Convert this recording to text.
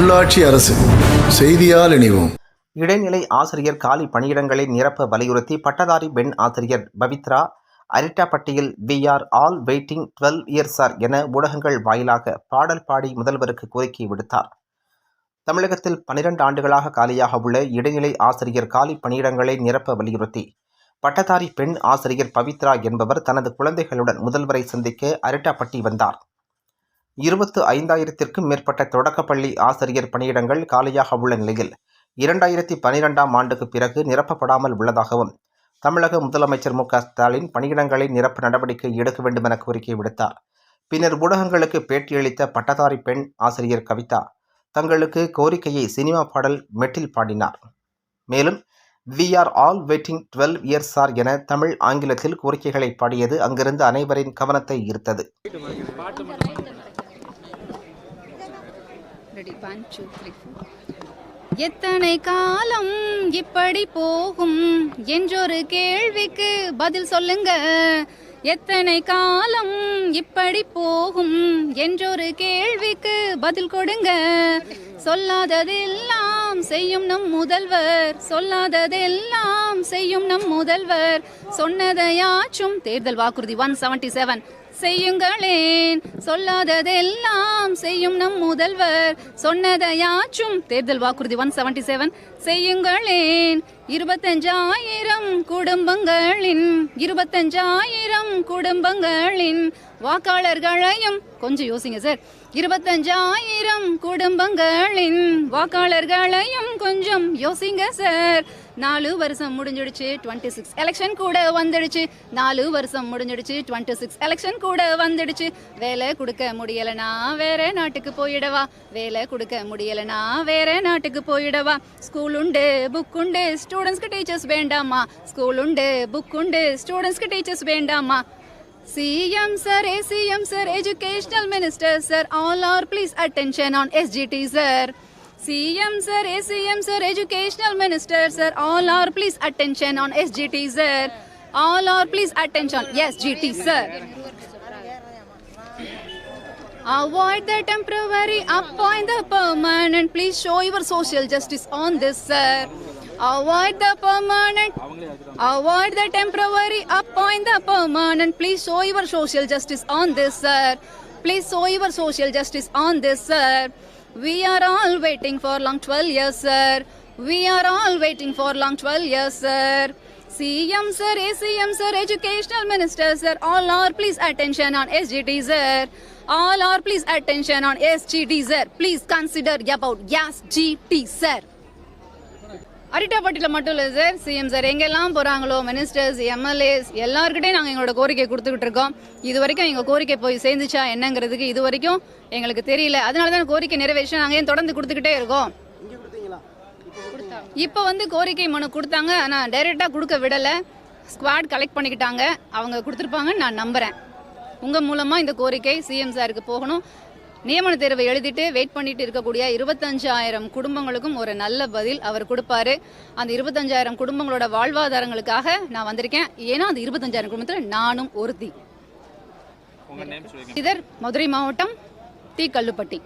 உள்ளாட்சி அரசு செய்தியால் இணைவோம். இடைநிலை ஆசிரியர் காலி பணியிடங்களை நிரப்ப வலியுறுத்தி பட்டதாரி பெண் ஆசிரியர் Pavithra அரிட்டாப்பட்டியில் "We are all waiting 12 years sir" என ஊடகங்கள் வாயிலாக பாடல் பாடி முதல்வருக்கு கோரிக்கை விடுத்தார். தமிழகத்தில் 12 ஆண்டுகளாக காலியாக உள்ள இடைநிலை ஆசிரியர் காலி பணியிடங்களை நிரப்ப வலியுறுத்தி பட்டதாரி பெண் ஆசிரியர் பவித்ரா என்பவர் தனது குழந்தைகளுடன் முதல்வரை சந்திக்க அரிட்டாப்பட்டி வந்தார். 25,000க்கும் மேற்பட்ட தொடக்கப்பள்ளி ஆசிரியர் பணியிடங்கள் காலியாக உள்ள நிலையில் 2012ஆம் ஆண்டுக்கு பிறகு நிரப்பப்படாமல் உள்ளதாகவும் தமிழக முதலமைச்சர் மு.க. ஸ்டாலின் பணியிடங்களை நிரப்ப நடவடிக்கை எடுக்க வேண்டும் என கோரிக்கை விடுத்தார். பின்னர் ஊடகங்களுக்கு பேட்டியளித்த பட்டதாரி பெண் ஆசிரியர் கவிதா தங்களுக்கு கோரிக்கையை சினிமா பாடல் மெட்டில் பாடினார். மேலும் "We are all waiting 12 years sir" என தமிழ் ஆங்கிலத்தில் கோரிக்கைகளை பாடியது அங்கிருந்து அனைவரின் கவனத்தை ஈர்த்தது. எத்தனை காலம் இப்படி போகும் என்றொரு கேள்விக்கு பதில் சொல்லுங்க. எத்தனை காலம் இப்படி போகும் என்றொரு கேள்விக்கு பதில் கொடுங்க. சொல்லாததெல்லாம் செய்யும் நம் முதல்வர், சொல்லாததெல்லாம் செய்யும் நம் முதல்வர், சொன்னதையாச்சும் தேர்தல் வாக்குறுதி 177 செய்யுங்களேன். சொல்லாததெல்லாம் செய்யும் நம் முதல்வர், சொன்னதையாச்சும் தேர்தல் வாக்குறுதி 177 செய்யுங்களேன். 25,000 குடும்பங்களின் 25,000 குடும்பங்களின் வாக்காளர்களையும் கொஞ்சம் யோசிங்க சார். 25,000 குடும்பங்களின் வாக்காளர்களையும் கொஞ்சம் யோசிங்க சார். 4 வருஷம் முடிஞ்சிடுச்சு, 26 எலெக்ஷன் கூட வந்துடுச்சு. 4 வருஷம் முடிஞ்சிடுச்சு, 26 எலெக்ஷன் கூட வந்துடுச்சு. வேலை கொடுக்க முடியலனா வேற நாட்டுக்கு போயிடவா, வேலை கொடுக்க முடியலனா வேற நாட்டுக்கு போயிடவா. ஸ்கூல் உண்டு, புக் உண்டு, ஸ்டூடெண்ட்ஸ்க்கு டீச்சர்ஸ் வேண்டாமா. ஸ்கூல் உண்டு, புக் உண்டு, ஸ்டூடெண்ட்ஸ்க்கு டீச்சர்ஸ் வேண்டாமா. CM sir, ACM sir, Educational Minister sir, all are please attention on SGT sir. CM sir, ACM sir, Educational Minister sir, all are please attention on SGT sir. All are please attention SGT sir. Avoid the temporary, appoint the permanent. Please show your social justice on this sir. Avoid the permanent, avoid the temporary, appoint the permanent. Please show your social justice on this sir. Please show your social justice on this sir. We are all waiting for long 12 years sir. We are all waiting for long 12 years sir. CM sir, ACM sir, Educational Minister sir, all are please attention on SGT sir. All are please attention on SGT sir. Please consider about SGT sir. அரிட்டாப்பட்டியில் மட்டும் இல்லை sir, CM sir எங்கெல்லாம் போகிறாங்களோ ministers, MLAs எல்லாருக்கிட்டையும் நாங்கள் எங்களோட கோரிக்கை கொடுத்துக்கிட்டு இருக்கோம். இது வரைக்கும் எங்கள் கோரிக்கை போய் சேர்ந்துச்சா என்னங்கிறதுக்கு இது வரைக்கும் எங்களுக்கு தெரியல. அதனால தான் கோரிக்கை நிறைவேற்ற நாங்கள் ஏன் தொடர்ந்து கொடுத்துக்கிட்டே இருக்கோம். இப்போ கோரிக்கை மனு கொடுத்தாங்க, ஆனால் டைரெக்டாக கொடுக்க விடலை. ஸ்குவாட் கலெக்ட் பண்ணிக்கிட்டாங்க, அவங்க கொடுத்துருப்பாங்கன்னு நான் நம்புகிறேன். உங்கள் மூலமாக இந்த கோரிக்கை சிஎம் சாருக்கு போகணும். நியமன தேர்வை எழுதிட்டு வெயிட் பண்ணிட்டு இருக்கக்கூடிய 25,000 குடும்பங்களுக்கும் ஒரு நல்ல பதில் அவர் கொடுப்பாரு. அந்த 25,000 குடும்பங்களோட வாழ்வாதாரங்களுக்காக நான் வந்திருக்கேன். ஏன்னா அந்த 25,000 குடும்பத்தில் நானும் ஒருத்தி. மதுரை மாவட்டம் தி கல்லுப்பட்டி.